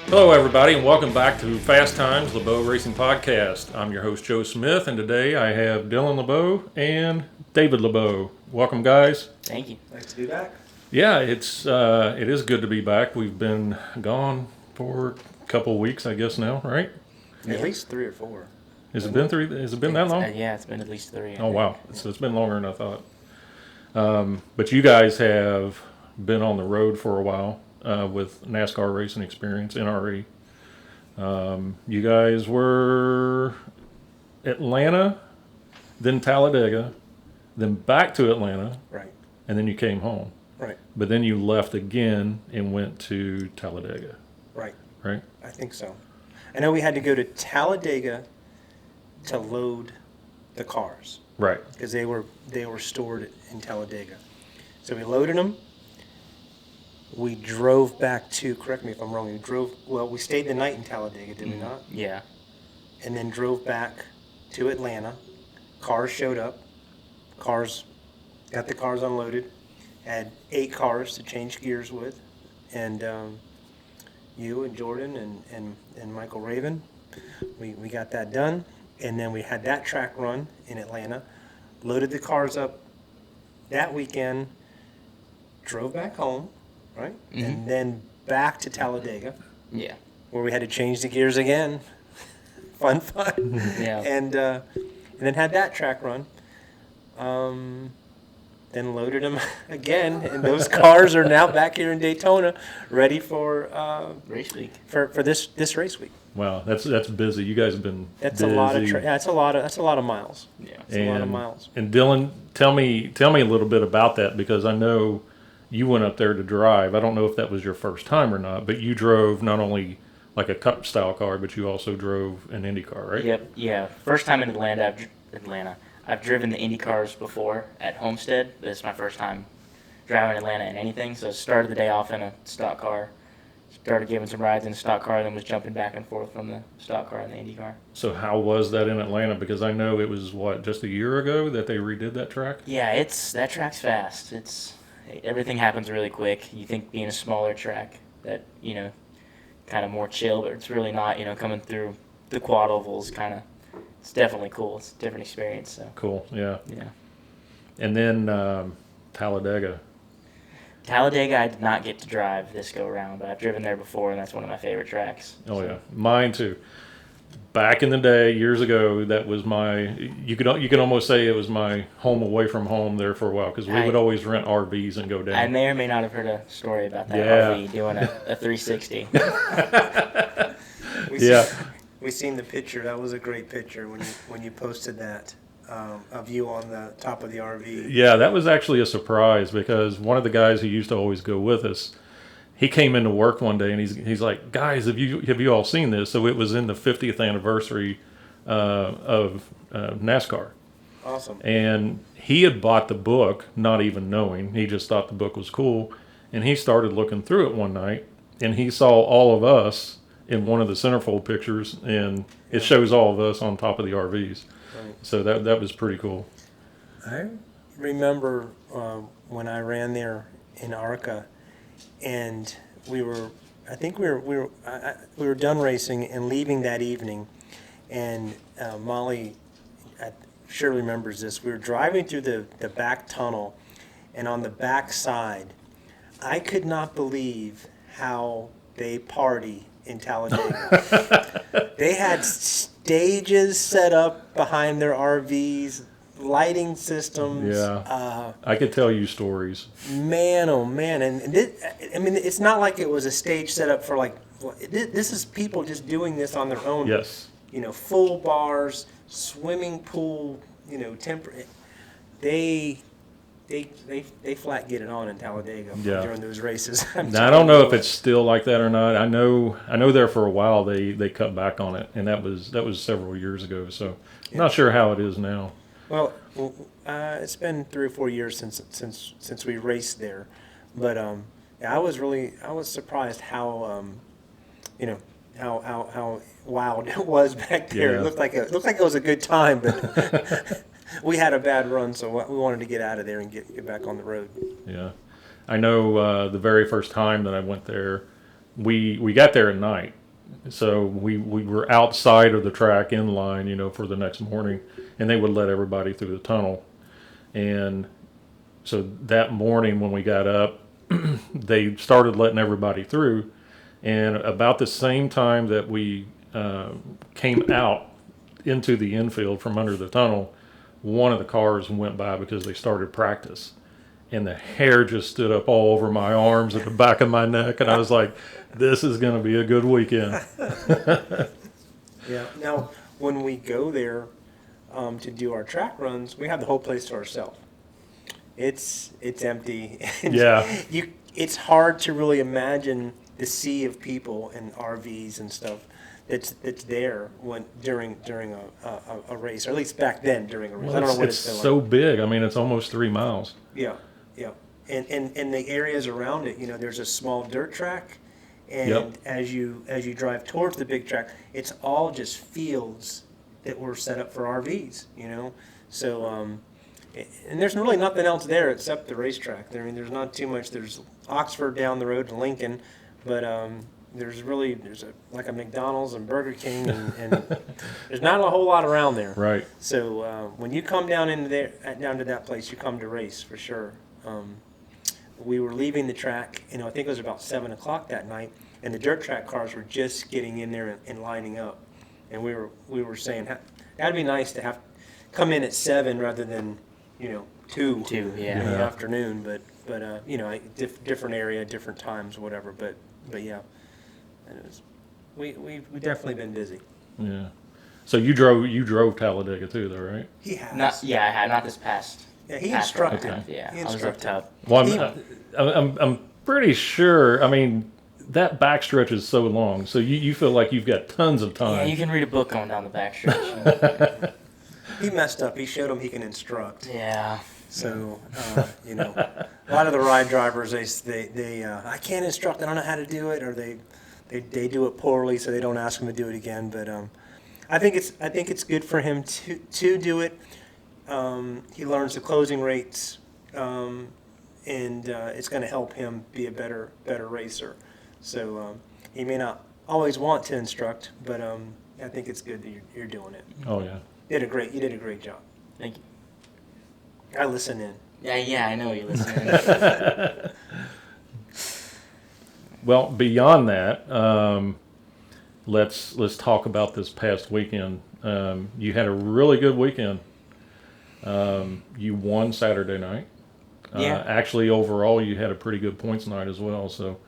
Hello, everybody, and welcome back to Fast Times, LeBeau Racing Podcast. I'm your host, Joe Smith, and today I have Dylan LeBeau and David LeBeau. Welcome, guys. Thank you. Nice to be back. Yeah, it is good to be back. We've been gone for a couple of weeks, I guess now, right? At least 3 or 4. Has it been three? Has it been that long? Yeah, it's been at least 3. Oh wow, so it's been longer than I thought. But you guys have been on the road for a while with NASCAR racing experience, NRE. You guys were Atlanta, then Talladega, then back to Atlanta, Right. and then you came home. Right. But then you left again and went to Talladega, Right. right? I think so. I know we had to go to Talladega to load the cars Right. because they were stored in Talladega. So we loaded them. We drove back to, correct me if I'm wrong, we stayed the night in Talladega, did we not? Yeah. And then drove back to Atlanta. Cars showed up. Got the cars unloaded. Had 8 cars to change gears with. And you and Jordan and Michael Raven, we got that done. And then we had that track run in Atlanta. Loaded the cars up that weekend. Drove back home, right? Mm-hmm. And then back to Talladega, Yeah. where we had to change the gears again. fun. Yeah. And then had that track run. Then loaded them again, and those cars are now back here in Daytona, ready for Race week. for this race week. Wow, that's busy. You guys have been That's busy. a lot of that's a lot of miles. Yeah. It's a lot of miles. And Dylan, tell me a little bit about that, because I know you went up there to drive. I don't know if that was your first time or not, but you drove not only like a Cup style car, but you also drove an Indy car, right? Yep. Yeah. First time in Atlanta. I've driven the Indy cars before at Homestead. This is my first time driving Atlanta in anything. So started the day off in a stock car. Started giving some rides in a stock car, then was jumping back and forth from the stock car and the Indy car. So how was that in Atlanta? Because I know it was just a year ago that they redid that track. Yeah, that track's fast. Everything happens really quick. You think being a smaller track that kind of more chill, but it's really not. Coming through the quad ovals, it's definitely cool. It's a different experience. So Cool, yeah. yeah. And then Talladega. Talladega, I did not get to drive this go around, but I've driven there before, and that's one of my favorite tracks. Oh yeah, mine too. Back in the day, years ago, that was you could almost say it was my home away from home there for a while, because we would always rent RVs and go down. I may or may not have heard a story about that Yeah. RV doing a 360. We seen the picture. That was a great picture when you posted that of you on the top of the RV. Yeah, that was actually a surprise, because one of the guys who used to always go with us, he came into work one day and he's like, "Guys, have you all seen this?" So it was in the 50th anniversary of NASCAR. Awesome. And he had bought the book, not even knowing. He just thought the book was cool. And he started looking through it one night, and he saw all of us in one of the centerfold pictures, and it shows all of us on top of the RVs. Right. So that was pretty cool. I remember when I ran there in ARCA, and we were done racing and leaving that evening, and Molly sure remembers this. We were driving through the back tunnel, and on the back side, I could not believe how they party in Talladega. They had stages set up behind their RVs, lighting systems. Yeah, I could tell you stories. Man, oh man. And it's not like it was a stage set up for this is people just doing this on their own. Yes. Full bars, swimming pool, they flat get it on in Talladega during those races. Now, I don't know if it's still like that or not. I know there for a while they cut back on it, and that was several years ago. So I'm not sure how it is now. Well, it's been 3 or 4 years since we raced there, but I was surprised how how wild it was back there. Yeah. It looked like it was a good time, but we had a bad run, so we wanted to get out of there and get back on the road. Yeah, I know the very first time that I went there, we got there at night, so we were outside of the track in line, for the next morning, and they would let everybody through the tunnel. And so that morning when we got up, they started letting everybody through, and about the same time that we came out into the infield from under the tunnel, one of the cars went by because they started practice. And the hair just stood up all over my arms at the back of my neck. And I was like, this is going to be a good weekend. Yeah. Now, when we go there to do our track runs, we have the whole place to ourselves. It's empty. Yeah. It's hard to really imagine the sea of people and RVs and stuff that's there during a race, or at least back then during a race. Well, I don't know what it's been so like. big. I mean, it's almost 3 miles. Yeah, yeah. And the areas around it, there's a small dirt track, and Yep. as you drive towards the big track, it's all just fields that were set up for RVs, So, and there's really nothing else there except the racetrack. I mean, there's not too much. There's Oxford down the road to Lincoln, but there's a McDonald's and Burger King, and there's not a whole lot around there. Right. So when you come down down to that place, you come to race for sure. We were leaving the track, I think it was about 7 o'clock that night, and the dirt track cars were just getting in there and lining up, and we were saying that'd be nice to have come in at 7 rather than 2 yeah. in the afternoon, but different area, different times, whatever. But yeah, and we've definitely been busy. Yeah. So you drove Talladega too, though, right? He has. I had not this past. Yeah, he past instructed. round. Yeah, He I was up instructed. top. Well, I'm pretty sure. I mean, that backstretch is so long, so you feel like you've got tons of Yeah, time. you can read a book going down the backstretch. He messed up. He showed him he can instruct. Yeah. So, a lot of the ride drivers, they I can't instruct. I don't know how to do it, or they do it poorly, so they don't ask him to do it again. But I think it's good for him to do it. He learns the closing rates, and it's going to help him be a better racer. So he may not always want to instruct, but I think it's good that you're doing it. Oh yeah. You did a great job. Thank you. I listen in. Yeah, I know you listen. Well, beyond that, let's talk about this past weekend. You had a really good weekend. You won Saturday night. Yeah. Actually, overall, you had a pretty good points night as well. So,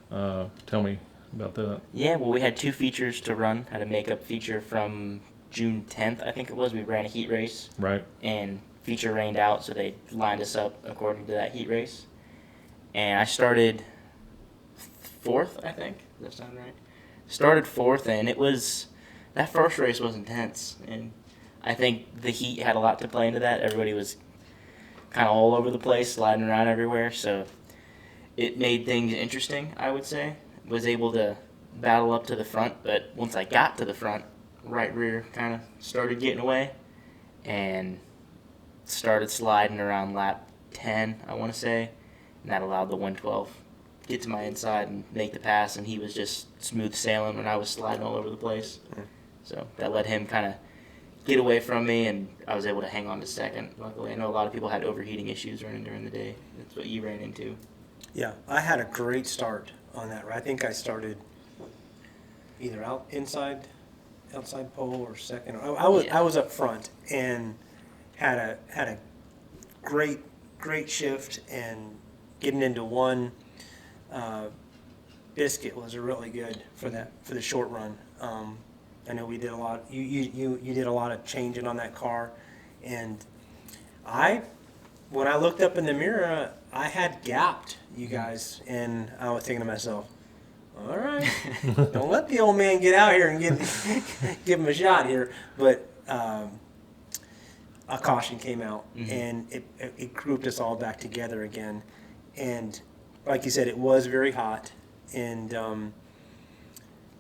tell me about that. Yeah, well, we had 2 features to run. Had a makeup feature from June 10th, I think it was. We ran a heat race. Right. And feature rained out, so they lined us up according to that heat race. And I started 4th, I think. Does that sound right? Started 4th, and that first race was intense. And I think the heat had a lot to play into that. Everybody was kind of all over the place, sliding around everywhere. So it made things interesting, I would say. Was able to battle up to the front, but once I got to the front, right rear kind of started getting away and started sliding around lap 10, I want to say, and that allowed the 112 get to my inside and make the pass, and he was just smooth sailing when I was sliding all over the place. So that let him kind of get away from me, and I was able to hang on to second. Luckily, I know a lot of people had overheating issues running during the day. That's what you ran into. Yeah, I had a great start on that. I think I started either outside pole or second. I was up front and had a great shift, and getting into one biscuit was really good for the short run. I know we did a lot. You did a lot of changing on that car, and when I looked up in the mirror, I had gapped you guys, and I was thinking to myself, all right, don't let the old man get out here and give him a shot here. But a caution came out, and it grouped us all back together again. And like you said, it was very hot, and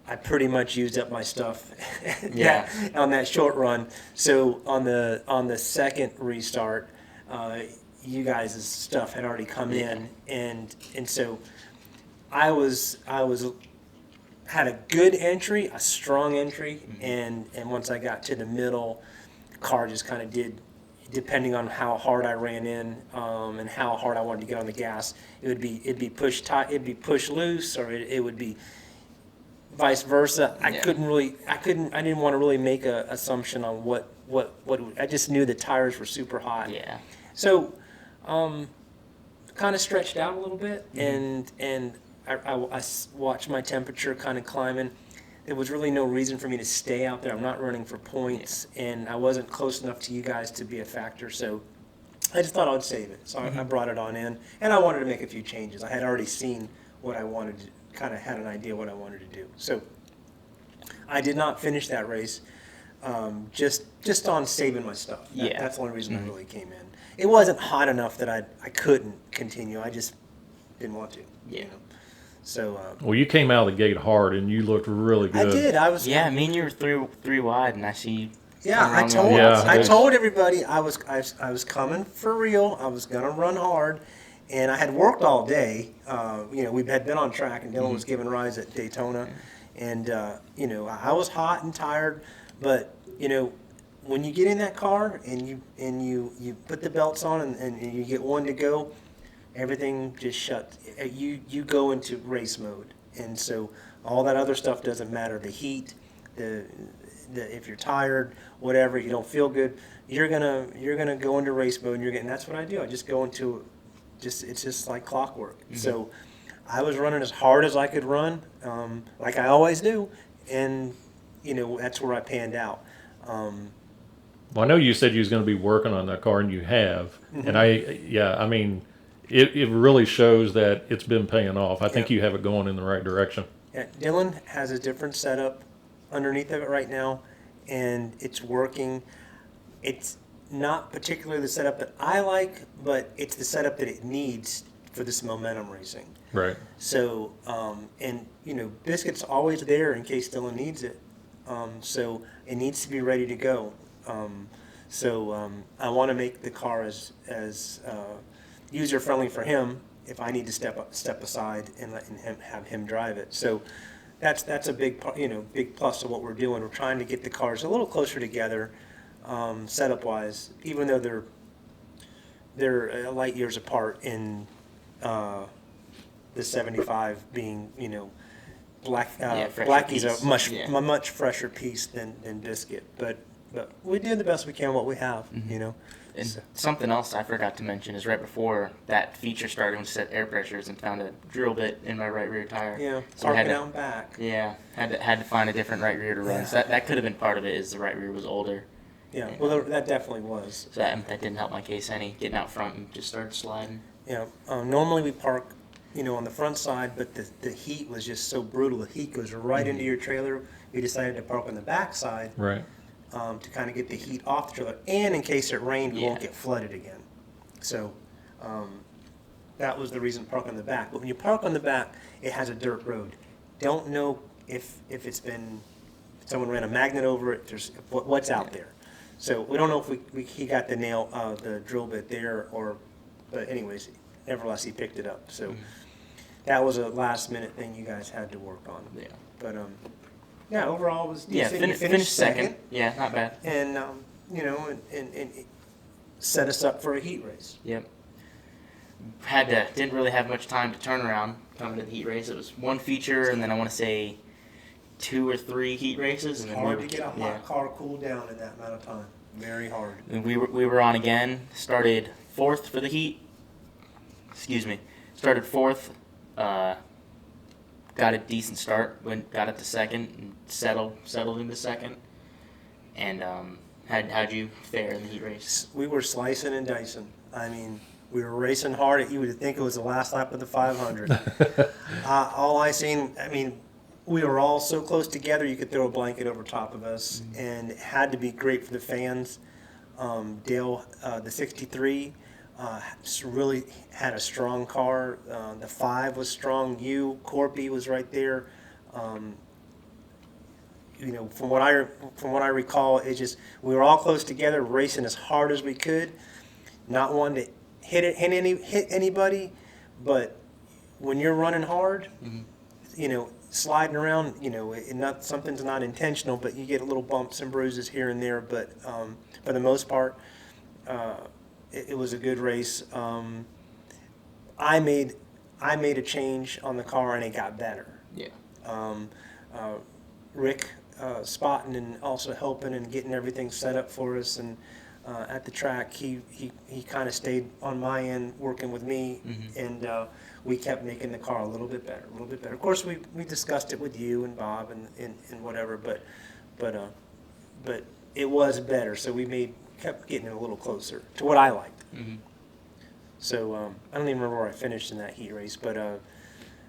I pretty much used up my stuff on that short run. So on the second restart, you guys' stuff had already come in, and so I was had a good entry, a strong entry, and once I got to the middle, the car just kind of did, depending on how hard I ran in and how hard I wanted to get on the gas, it'd be pushed tight, it'd be pushed loose, or it would be vice versa. I didn't want to really make an assumption on what I just knew the tires were super hot. Yeah. So, kind of stretched out a little bit, and I watched my temperature kind of climbing. There was really no reason for me to stay out there. I'm not running for points, and I wasn't close enough to you guys to be a factor. So I just thought I'd save it. So I brought it on in, and I wanted to make a few changes. I had already seen what I wanted to, kind of had an idea what I wanted to do. So I did not finish that race, just on saving my stuff. That's the only reason I really came in. It wasn't hot enough that I couldn't continue. I just didn't want to. Yeah. You know? So. Well, you came out of the gate hard, and you looked really good. I did. I was. Yeah, I mean, you were three wide, and I see you. Yeah, I told everybody I was coming for real. I was gonna run hard, and I had worked all day. We had been on track, and Dylan was giving rides at Daytona, and I was hot and tired, but when you get in that car and you put the belts on and you get one to go, everything just shuts. You go into race mode, and so all that other stuff doesn't matter. The heat, if you're tired, whatever, you don't feel good, you're gonna go into race mode, and that's what I do. I just go into it's just like clockwork. So I was running as hard as I could run, like I always do, and that's where I panned out. Well, I know you said you was going to be working on that car, and you have. And I mean, it really shows that it's been paying off. I think you have it going in the right direction. Yeah, Dylan has a different setup underneath of it right now, and it's working. It's not particularly the setup that I like, but it's the setup that it needs for this momentum racing. Right. So, Biscuit's always there in case Dylan needs it. So it needs to be ready to go. I want to make the car as user friendly for him if I need to step aside and have him drive it. So that's a big big plus of what we're doing. We're trying to get the cars a little closer together, setup wise, even though they're light years apart in the 75 being Blackie's a much fresher piece than Biscuit, but we do the best we can what we have, And something else I forgot to mention is right before that feature started, we set air pressures and found a drill bit in my right rear tire. Yeah, so parking out and back. Yeah, had to find a different right rear to run. So that could have been part of it. Is the right rear was older. Yeah, well, that definitely was. So that didn't help my case any. Getting out front and just started sliding. Yeah, normally we park, on the front side, but the heat was just so brutal. The heat goes right into your trailer. We decided to park on the back side. Right. To kind of get the heat off the trailer, and in case it rained, we won't get flooded again. So that was the reason to park on the back. But when you park on the back, it has a dirt road. Don't know if someone ran a magnet over it. There's what's out there. So we don't know if he got the drill bit there, but anyways, nevertheless he picked it up. So that was a last minute thing you guys had to work on. Yeah. But overall it was decent. Yeah, finished second. Yeah, not bad. And and it set us up for a heat race. Yep. Didn't really have much time to turn around coming to the heat race. It was one feature, and then I want to say 2 or 3 heat races. And Hard to get a hot car cooled down in that amount of time. Very hard. And we were on again. Started 4th for the heat. Started 4th. Got a decent start. Got it to 2nd and settled into 2nd. And how'd you fare in the heat race? We were slicing and dicing. I mean, we were racing hard. You would think it was the last lap of the 500. All I seen, we were all so close together you could throw a blanket over top of us, and it had to be great for the fans. Dale, the 63, really had a strong car. The 5 was strong. Corpy was right there. From what I recall, it's just we were all close together, racing as hard as we could, not wanting to hit anybody, but when you're running hard, sliding around, not something's not intentional, but you get little bumps and bruises here and there. But for the most part, it was a good race. I made a change on the car and it got better. Yeah. Rick spotting and also helping and getting everything set up for us, and at the track he kind of stayed on my end working with me, and we kept making the car a little bit better. Of course, we discussed it with you and Bob and whatever, but it was better. So we kept getting it a little closer to what I liked. So I don't even remember where I finished in that heat race, but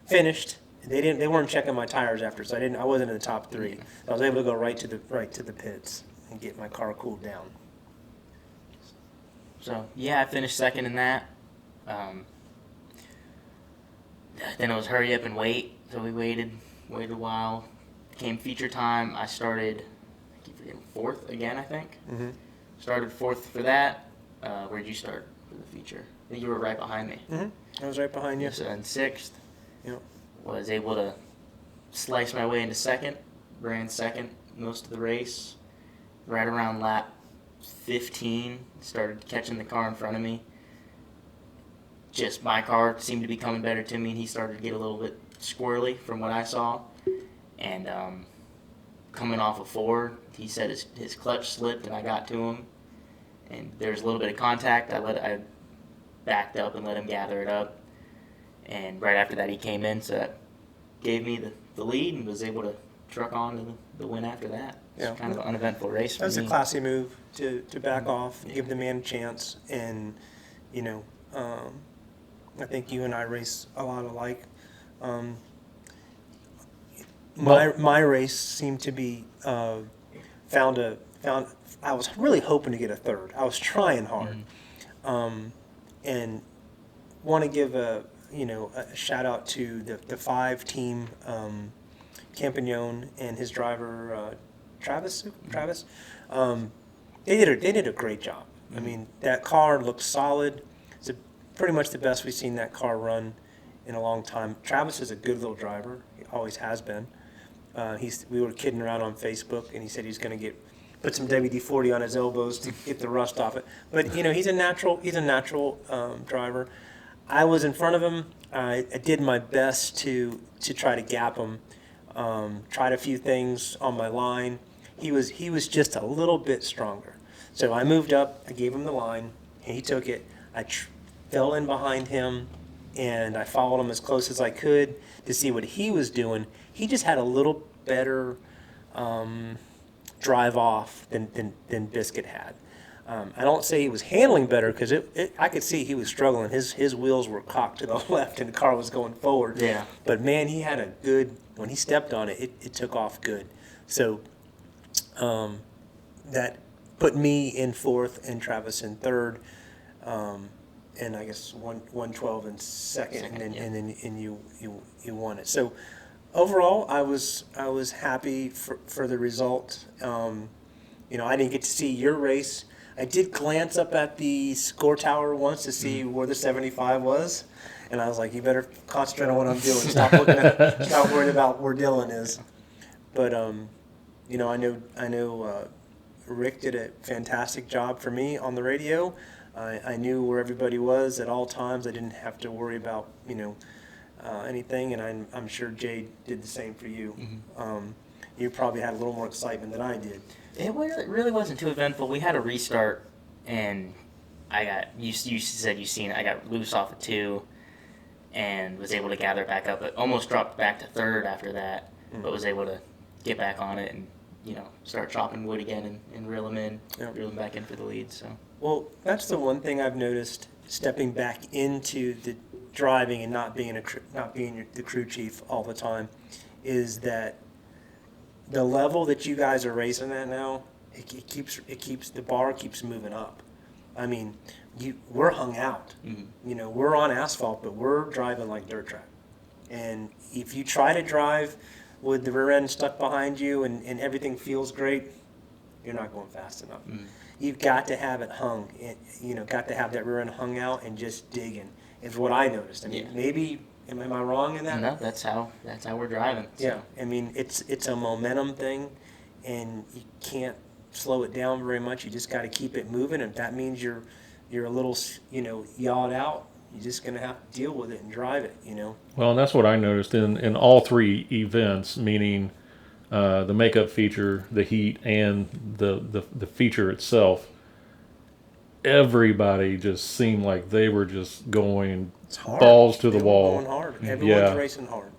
finished. They weren't checking my tires after, so I wasn't in the top three. I was able to go right to the pits and get my car cooled down. So yeah, I finished second in that. Then it was hurry up and wait. So we waited a while. Came feature time. I started, I keep forgetting, fourth again, I think. Started fourth for that. Where'd you start for the feature? I think you were right behind me. I was right behind you. So in sixth. Yep. Was able to slice my way into second. Ran second most of the race. Right around lap 15, started catching the car in front of me. Just my car seemed to be coming better to me, and he started to get a little bit squirrely from what I saw. And coming off of four, he said his clutch slipped, and I got to him. And there was a little bit of contact. I backed up and let him gather it up. And right after that, he came in, so that gave me the lead and was able to truck on to the win after that. It's kind of an uneventful race for me. That was a classy move to back off, give the man a chance, and I think you and I race a lot alike. My race seemed to be found. I was really hoping to get a third. I was trying hard, and want to give a shout out to the 5 team, Campagnon and his driver Travis. They did a great job. I mean, that car looked solid. It's pretty much the best we've seen that car run in a long time. Travis is a good little driver. He always has been. We were kidding around on Facebook, and he said he's going to put some WD-40 on his elbows to get the rust off it. But he's a natural driver. I was in front of him. I did my best to try to gap him. Tried a few things on my line. He was just a little bit stronger. So I moved up. I gave him the line. He took it. I fell in behind him, and I followed him as close as I could to see what he was doing. He just had a little better drive off than Biscuit had. I don't say he was handling better, because I could see he was struggling. His wheels were cocked to the left and the car was going forward. Yeah. But man, he had when he stepped on it, it took off good. So that put me in fourth and Travis in third, and I guess 112 in second, and then you won it. So overall, I was happy for the result. I didn't get to see your race. I did glance up at the score tower once to see where the 75 was, and I was like, "You better concentrate on what I'm doing. Stop worrying about where Dylan is." But I know Rick did a fantastic job for me on the radio. I knew where everybody was at all times. I didn't have to worry about anything, and I'm sure Jay did the same for you. You probably had a little more excitement than I did. It really wasn't too eventful. We had a restart, and you said you seen it. I got loose off of 2 and was able to gather back up. But almost dropped back to third after that, but was able to get back on it and start chopping wood again and reel them back in for the lead. So. Well, that's the one thing I've noticed stepping back into the driving and not being the crew chief all the time, is that the level that you guys are racing at now, it keeps the bar keeps moving up. I mean, we're hung out. We're on asphalt, but we're driving like dirt track. And if you try to drive with the rear end stuck behind you and everything feels great, you're not going fast enough. You've got to have it hung. Got to have that rear end hung out and just digging is what I noticed. I mean, maybe Am I wrong in that? No, that's how we're driving. So. Yeah, I mean, it's a momentum thing, and you can't slow it down very much. You just got to keep it moving. If that means you're a little, yawed out, you're just going to have to deal with it and drive it, Well, and that's what I noticed in all three events, meaning the makeup feature, the heat, and the feature itself. Everybody just seemed like they were just going It's hard. balls to the They were wall. going hard. Everyone's Yeah. racing hard.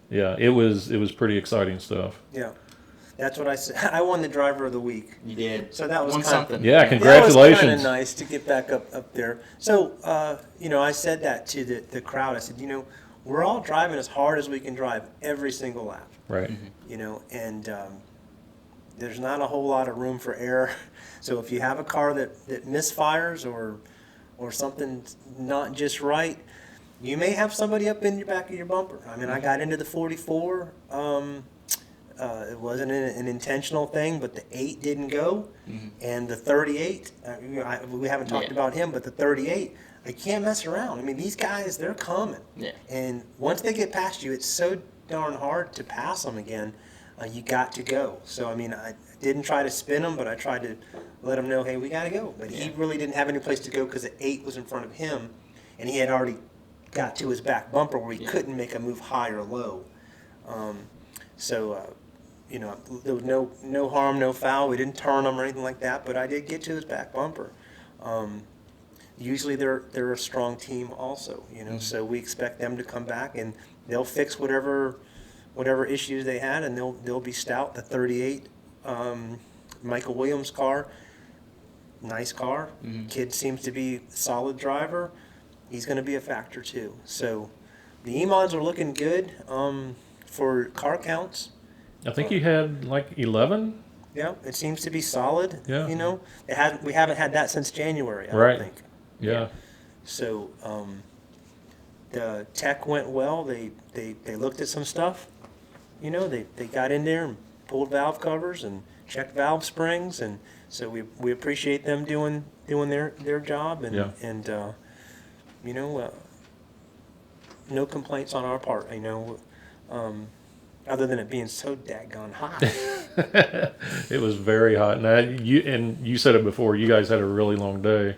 Yeah, it was pretty exciting stuff. Yeah, that's what I said. I won the driver of the week. You did. So that was Won kind something. Yeah, That was congratulations. kind of nice to get back up there. So, I said that to the crowd. I said, we're all driving as hard as we can drive every single lap. Right. And there's not a whole lot of room for error. So if you have a car that misfires or something's not just right, you may have somebody up in your back of your bumper. I mean, I got into the 44. It wasn't an intentional thing, but the 8 didn't go. And the 38, we haven't talked about him, but the 38, I can't mess around. I mean, these guys, they're coming. Yeah. And once they get past you, it's so darn hard to pass them again. You got to go. So, I mean, I didn't try to spin him, but I tried to let him know, hey, we got to go. But he really didn't have any place to go because the 8 was in front of him, and he had already got to his back bumper where he couldn't make a move high or low. There was no harm, no foul. We didn't turn him or anything like that, but I did get to his back bumper. Usually they're a strong team also, so we expect them to come back and they'll fix whatever issues they had, and they'll be stout. The 38 Michael Williams car, nice car. Kid seems to be a solid driver. He's going to be a factor too. So the Emons are looking good for car counts. I think you had like 11. Yeah, it seems to be solid. Yeah. We haven't had that since January, I Right. don't think. Yeah. So the tech went well. They looked at some stuff. They got in there and pulled valve covers and checked valve springs, and so we appreciate them doing their job, and no complaints on our part. Other than it being so daggone hot. It was very hot. And you said it before, you guys had a really long day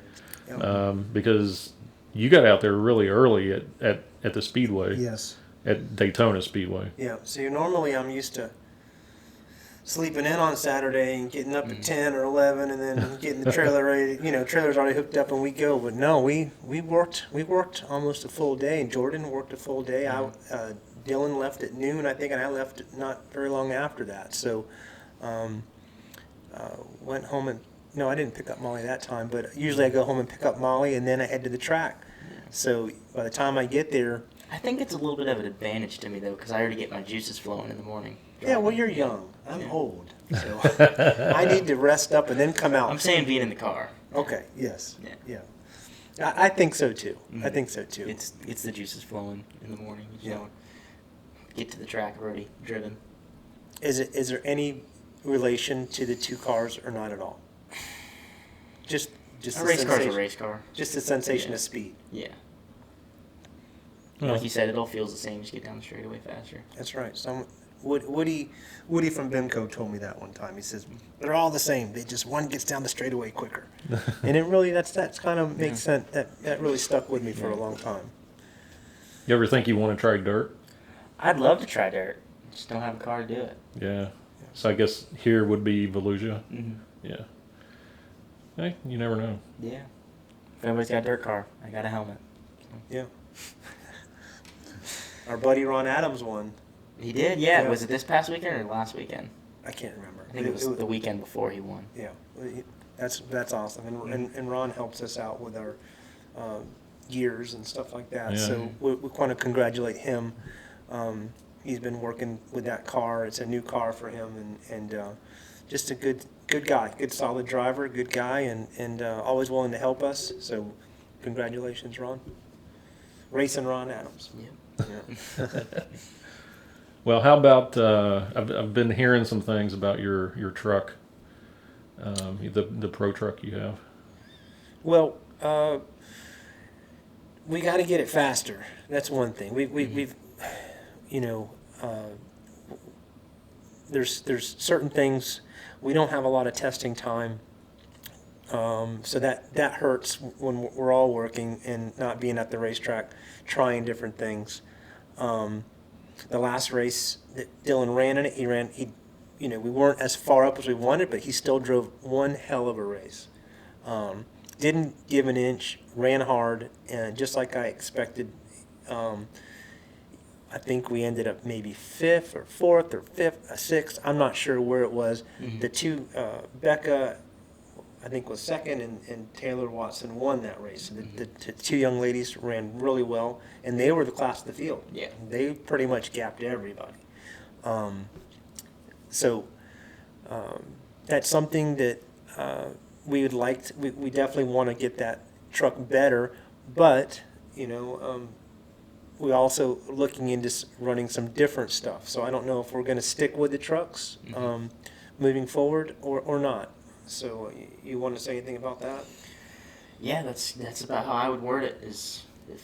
because you got out there really early at the Speedway. Yes. At Daytona Speedway. Yeah. So normally I'm used to sleeping in on Saturday and getting up at 10 or 11 and then getting the trailer ready. Trailer's already hooked up and we go. But no, we worked almost a full day, and Jordan worked a full day. Dylan left at noon, I think, and I left not very long after that. So went home and, no, I didn't pick up Molly that time, but usually I go home and pick up Molly and then I head to the track. So by the time I get there. I think it's a little bit of an advantage to me, though, because I already get my juices flowing in the morning. Yeah, well, you're young. I'm old. So I need to rest up and then come out. I'm saying being in the car. Okay, yes. Yeah. I think so, too. I think so, too. It's the juices flowing in the morning. Get to the track already driven. Is there any relation to the two cars or not at all? Just a race car's a race car. Just the sensation of speed. Yeah. Well, like you said, it all feels the same. Just get down the straightaway faster. That's right. Woody from Bimco told me that one time. He says they're all the same. They just one gets down the straightaway quicker, and it really that's kind of makes sense. That really stuck with me for a long time. You ever think you want to try dirt? I'd love to try dirt. Just don't have a car to do it. Yeah. So I guess here would be Volusia. Mm-hmm. Yeah. Hey, you never know. Yeah. If anybody's got a dirt car, I got a helmet. Yeah. Our buddy Ron Adams won. He did, yeah. Was it this past weekend or last weekend? I can't remember. I think it was the weekend before he won. Yeah, that's awesome, and Ron helps us out with our gears and stuff like that. Yeah. So we want to congratulate him. He's been working with that car. It's a new car for him, and just a good guy, good solid driver, good guy, and always willing to help us. So congratulations, Ron. Racing Ron Adams. Yeah. Yeah. Well, how about I've been hearing some things about your truck, the pro truck you have. Well, we got to get it faster. That's one thing. We've, you know, there's certain things we don't have a lot of testing time. So that hurts when we're all working and not being at the racetrack, trying different things. The last race that Dylan ran in it, he, you know, we weren't as far up as we wanted, but he still drove one hell of a race. Didn't give an inch, ran hard, and just like I expected. I think we ended up maybe 5th or 4th or 5th, 6th. I'm not sure where it was. Mm-hmm. The two, Becca, I think was second, and Taylor Watson won that race. The two young ladies ran really well, and they were the class of the field. Yeah. They pretty much gapped everybody. That's something that we would like to, we definitely want to get that truck better, but, you know, we're also looking into running some different stuff. So I don't know if we're going to stick with the trucks moving forward or not. So you want to say anything about that? Yeah, that's about how I would word it. Is if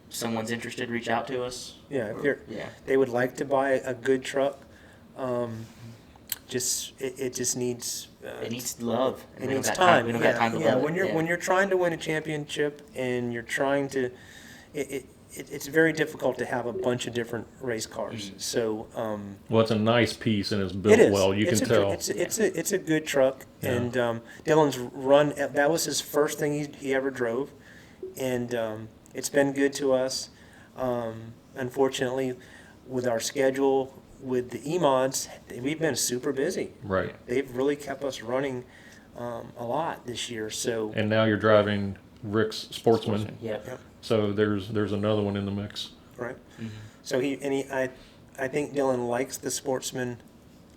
someone's interested, reach out to us. Yeah, Yeah. they would like to buy a good truck. It just needs. It needs love. It needs time. We don't got time to love when it. when you're trying to win a championship and you're trying to, it's very difficult to have a bunch of different race cars. Mm-hmm. So Well, it's a nice piece and it's built it is. well. You It's can a, tell. It's a good truck, and Dylan's run. That was his first thing he ever drove, and it's been good to us. Unfortunately, with our schedule with the E-mods, we've been super busy. Right. They've really kept us running a lot this year. So And now you're driving Rick's Sportsman. Yep. So there's another one in the mix. right. Mm-hmm. So I think Dylan likes the Sportsman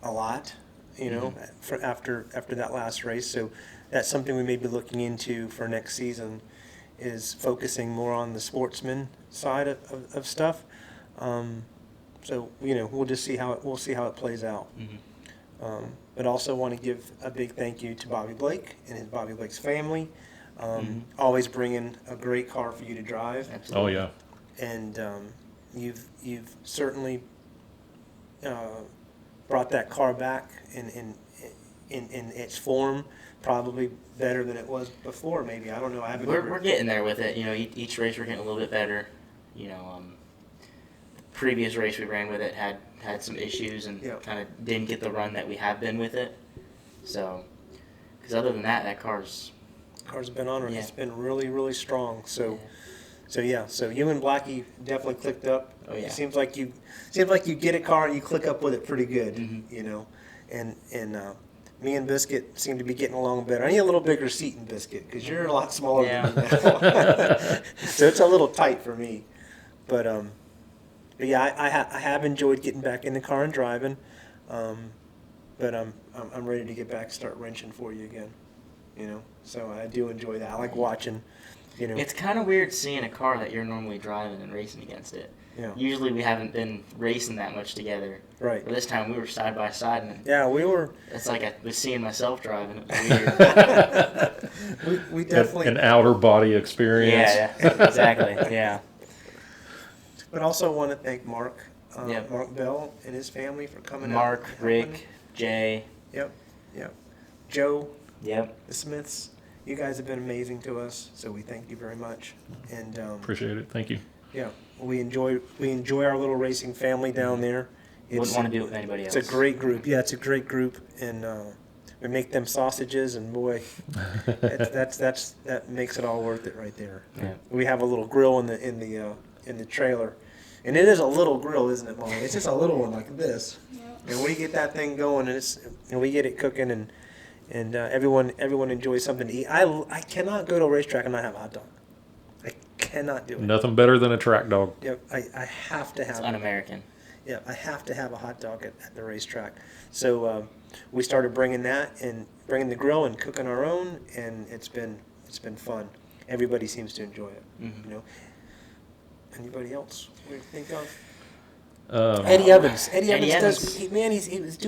a lot. You know, after that last race. So that's something we may be looking into for next season, is focusing more on the Sportsman side of stuff. So you know, we'll see how it plays out. But also want to give a big thank you to Bobby Blake and Bobby Blake's family. Always bringing a great car for you to drive. Absolutely. Oh yeah. And you've certainly brought that car back in its form, probably better than it was before. Maybe, I don't know. I haven't. We're getting there with it. You know, each race we're getting a little bit better. You know, the previous race we ran with it had some issues and kind of didn't get the run that we have been with it. So, because other than that car's been on it. Yeah. It's been really, really strong. So. Yeah. So you and Blackie definitely clicked up. Oh, yeah. It seems like you get a car and you click up with it pretty good. Mm-hmm. You know, and me and Biscuit seem to be getting along better. I need a little bigger seat in Biscuit because you're a lot smaller than me now. So it's a little tight for me. But yeah, I have enjoyed getting back in the car and driving. But I'm ready to get back, start wrenching for you again. You know, so I do enjoy that. I like watching. You know, It's kind of weird seeing a car that you're normally driving and racing against it. Yeah. Usually we haven't been racing that much together. Right. But this time we were side by side, and Yeah, we were. it's like I was seeing myself driving. It was weird. We definitely. An outer body experience. yeah, exactly. Yeah. But also want to thank Mark, Yep. Mark Bell and his family for coming Mark, out. Rick, Jay. Yep. Joe, Yep. the Smiths. You guys have been amazing to us, so we thank you very much. And Appreciate it. Thank you. yeah, we enjoy our little racing family down there. Wouldn't want to do it with anybody else. It's a great group. Yeah, it's a great group, and we make them sausages, and boy, that makes it all worth it right there. Yeah. We have a little grill in the trailer, and it is a little grill, isn't it, Molly? It's just a little one like this, and we get that thing going, and we get it cooking, and everyone enjoys something to eat. I cannot go to a racetrack and not have a hot dog. I cannot do it. Nothing better than a track dog. Yep, I have to have. It's un-American. Yeah, I have to have a hot dog at the racetrack. So we started bringing the grill and cooking our own, and it's been fun. Everybody seems to enjoy it. Mm-hmm. You know. Anybody else we think of? Eddie Evans. Eddie Eddie Evans Evans. man, he was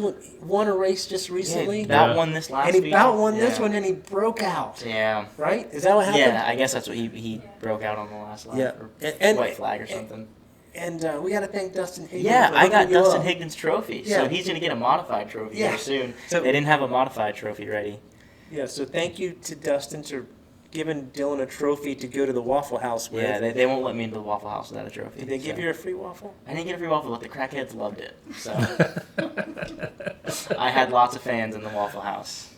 won a race just recently. About won this last And he week. about won this one, and he broke out. Yeah. Right? Is that what happened? Yeah, I guess that's what he broke out on the last lap. Yeah. Or And- white flag or something. And we got to thank Dustin Higgins. Yeah, for I got hooking you Dustin up. Higgins' trophy, Yeah. so he's going to get a modified trophy Yeah. here soon. So- They didn't have a modified trophy ready. Yeah, so thank you to Dustin for giving Dylan a trophy to go to the Waffle House with. Yeah, they won't let me into the Waffle House without a trophy. Did they give so. you a free waffle? I didn't get a free waffle, but the crackheads loved it. So I had lots of fans in the Waffle House.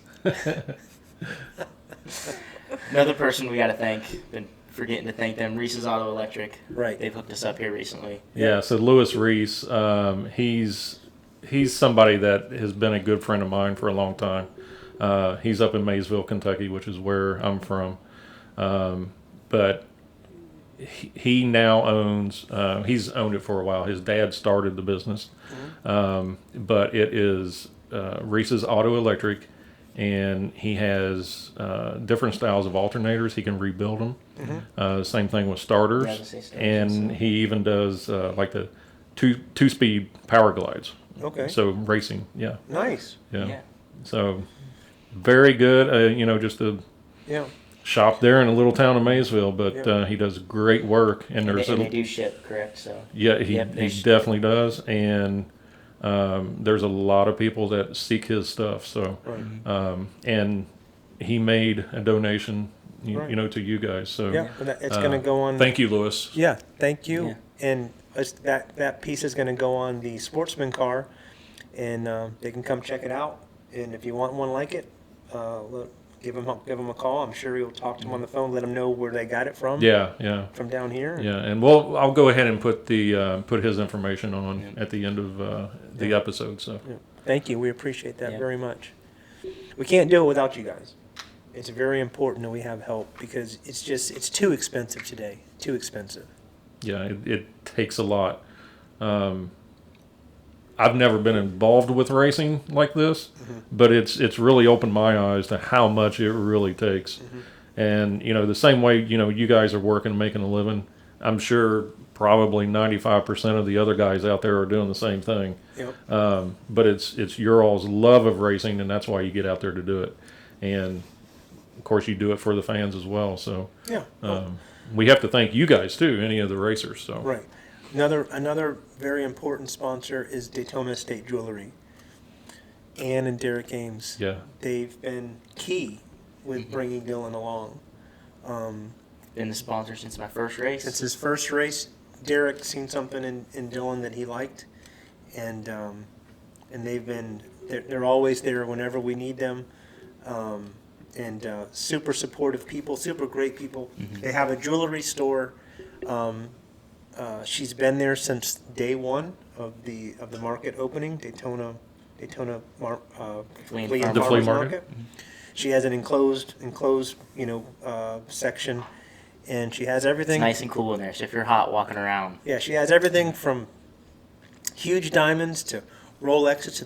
Another person we got to thank, been forgetting to thank them, Reese's Auto Electric. Right. They've hooked us up here recently. Yeah, so Lewis Reese, he's somebody that has been a good friend of mine for a long time. He's up in Maysville, Kentucky, which is where I'm from. But he now owns, he's owned it for a while. His dad started the business. But it is Reese's Auto Electric, and he has different styles of alternators. He can rebuild them. Same thing with starters. Yeah, I was gonna say starters and also. he even does like the two-speed power glides. Okay. So racing, yeah. Nice. Yeah. So very good. Just a Yeah. shop there in a little town of Maysville, but Yeah. he does great work. And And there's they do ship, correct? So yeah, he Yep, they definitely does. And there's a lot of people that seek his stuff. So and he made a donation, Right. to you guys. So Yeah, and it's going to go on. Thank you, Lewis. Yeah, thank you. Yeah. And that piece is going to go on the Sportsman car, and they can come check it out. And if you want one like it, give him a call. I'm sure he'll talk to him on the phone, let him know where they got it from. Yeah. From down here. Yeah, and I'll go ahead and put put his information on at the end of the episode. So Yeah. Thank you. We appreciate that Yeah. very much. We can't do it without you guys. It's very important that we have help because it's too expensive today. Too expensive. yeah, it takes a lot. I've never been involved with racing like this, but it's really opened my eyes to how much it really takes. And the same way you guys are working, making a living, I'm sure probably 95% of the other guys out there are doing the same thing. Yep. But it's your all's love of racing, and that's why you get out there to do it. And of course, you do it for the fans as well. So Yeah. we have to thank you guys too, any of the racers. So Right. Another very important sponsor is Daytona State Jewelry. Ann and Derek Ames. yeah, They've been key with bringing Dylan along. been the sponsor since my first race. Since his first race, Derek seen something in Dylan that he liked, and they're always there whenever we need them, and super supportive people, super great people. They have a jewelry store. She's been there since day one of the market opening, Daytona Flea and Flea and Farmers flea Farmers market. Market. She has an enclosed section, and she has It's everything. nice and cool in there, so if you're hot walking around, Yeah, she has everything from huge diamonds to Rolexes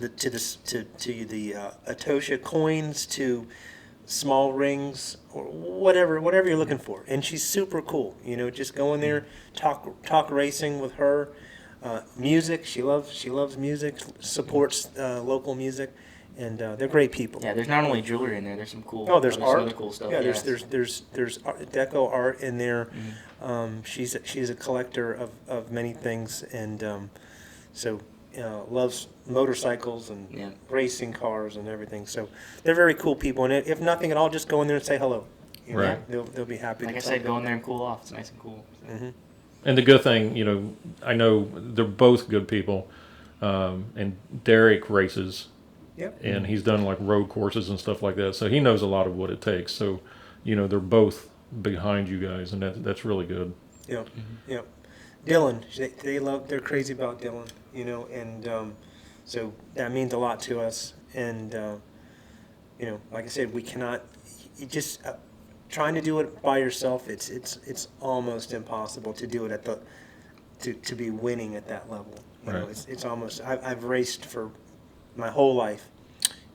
to the Atosha coins to small rings or whatever you're looking for. And she's super cool. Just go in there, talk racing with her. Music, she loves music, supports local music, and they're great people. yeah, there's not only jewelry in there. There's some cool. Oh, there's some art. other cool stuff. Yeah, yes. there's deco art in there. She's a collector of many things, and so loves motorcycles and Yeah. racing cars and everything. So they're very cool people, and if nothing at all, just go in there and say hello. Right. They'll be happy. Like to I talk said, to go you. in there and cool off. It's nice and cool. And the good thing, I know they're both good people, and Derek races, Yep. and he's done like road courses and stuff like that, so he knows a lot of what it takes. So, they're both behind you guys, and that's really good. Yep. Yep. Dylan, they're crazy about Dylan, and so that means a lot to us. And like I said, we cannot. You just trying to do it by yourself. It's almost impossible to do it to be winning at that level. Right. It's almost. I've raced for my whole life,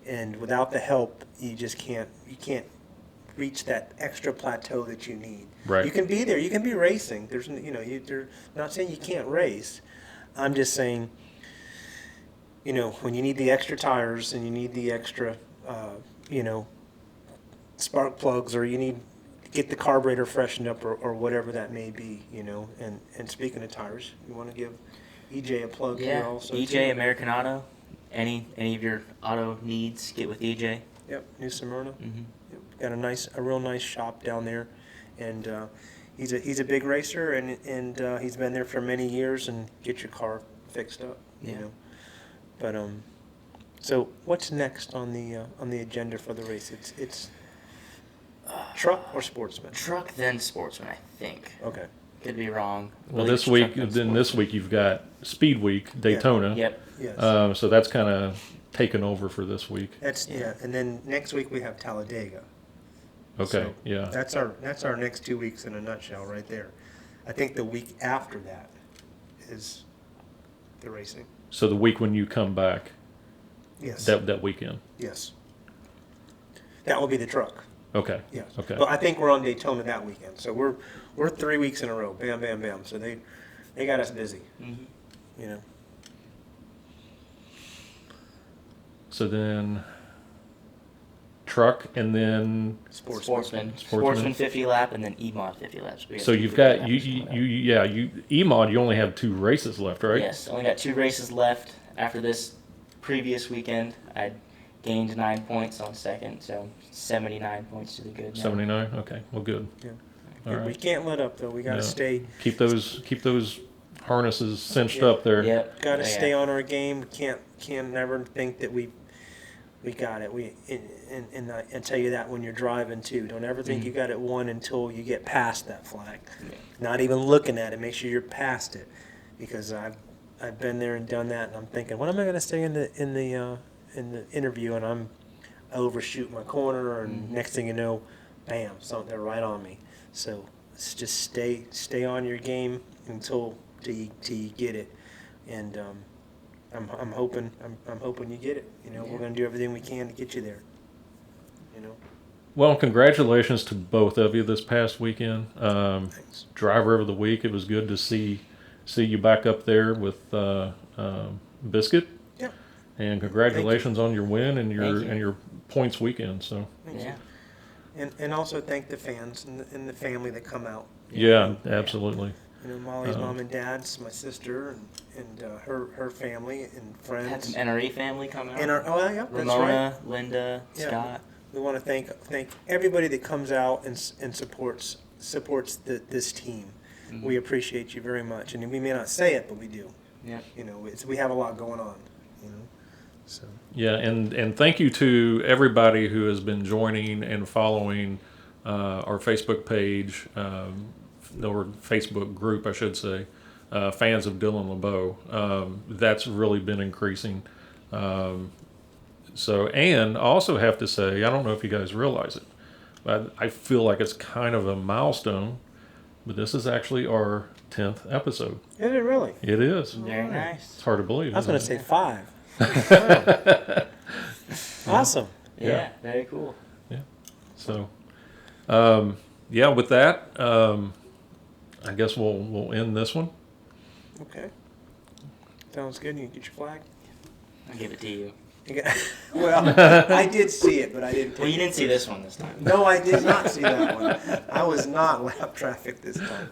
and without the help, you just can't. You can't reach that extra plateau that you need. Right. You can be there. You can be racing. They're not saying you can't race, I'm just saying, you know, when you need the extra tires and you need the extra, you know, spark plugs, or you need to get the carburetor freshened up, or whatever that may be, you know. And speaking of tires, you want to give EJ a plug here Yeah, also? EJ too? American Auto. Any of your auto needs, get with EJ. Yep, New Smyrna. Mm-hmm. Yep. Got a real nice shop down there, and he's a big racer, and he's been there for many years, and get your car fixed up, you Yeah. know. But so what's next on the agenda for the race? It's truck or sportsman? Truck, then sportsman, I think. Okay. Could be wrong. Well, Believe this it's week, truck, then then this sportsman. week you've got Speed Week, Daytona. Yep. Yes. So that's kind of taken over for this week. That's yeah. And then next week we have Talladega. Okay, So yeah. That's our next 2 weeks in a nutshell right there. I think the week after that is the racing. So the week when you come back, Yes. that weekend. Yes. That will be the truck. Okay. Yes. Okay. But I think we're on Daytona that weekend. So we're 3 weeks in a row. Bam, bam, bam. So they got us busy. Mm-hmm. You know. So then truck, and then Sportsman. Sportsman. 50 lap, and then E-Mod 50 laps. We have so two you've 50 got laps you coming up. E-Mod. You only have 2 races left, right? Yes, only got 2 races left. After this previous weekend, I gained 9 points on second, so 79 points to the good. now. 79. Okay. Well, good. Yeah. All We right. can't let up though. We got to No. stay. Keep those harnesses cinched Yeah. up there. Yep. Got to Oh, yeah. stay on our game. We can't never think that we got it. And I tell you that when you're driving too. Don't ever think Mhm. you got it won until you get past that flag. Yeah. Not even looking at it. Make sure you're past it, because I've been there and done that, and I'm thinking, when am I going to stay in the interview, and I overshoot my corner, and next thing you know, bam, something they're right on me. So it's just stay on your game until you get it, and I'm hoping you get it. You know, Yeah. we're going to do everything we can to get you there. You know, Well, congratulations to both of you this past weekend. thanks. Driver of the week. It was good to see you back up there with Biscuit. Yeah. And congratulations on your win and Thank you. your points weekend. So Thanks. Yeah. And also thank the fans and the family that come out. yeah, absolutely. You know, Molly's mom and dad's, my sister, and her family and Had friends. some NRE family come out. And our yeah, that's right. Ramona, Linda, Yeah. Scott. We want to thank everybody that comes out and supports this team. Mhm. We appreciate you very much, and we may not say it, but we do. Yeah. You know, we have a lot going on. You know, so Yeah, and thank you to everybody who has been joining and following our Facebook page, or Facebook group, I should say, fans of Dylan LeBeau. That's really been increasing. So, and I also have to say, I don't know if you guys realize it, but I feel like it's kind of a milestone, but this is actually our 10th episode. is it really? It is. Very nice. It's hard to believe. I was going to isn't say 5. Awesome. Yeah, Yeah. very cool. it? So, yeah, with that, I guess we'll end this one. Okay. Sounds good. You get your flag. I'll give it to you. Well, I did see it, but I didn't. Well, you take didn't see this one this time. No, I did not see that one. I was not lap traffic this time.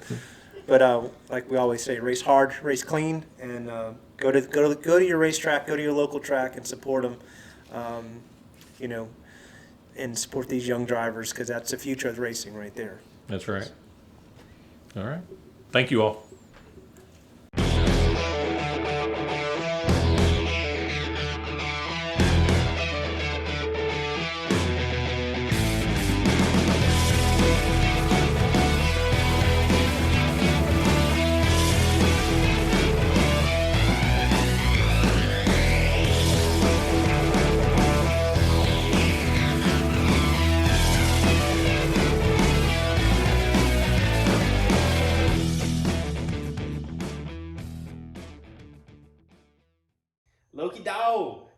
But like we always say, race hard, race clean, and go to your racetrack, go to your local track, and support them. You know, and support these young drivers, because that's the future of racing right there. That's right. All right. Thank you all. Loki Dog.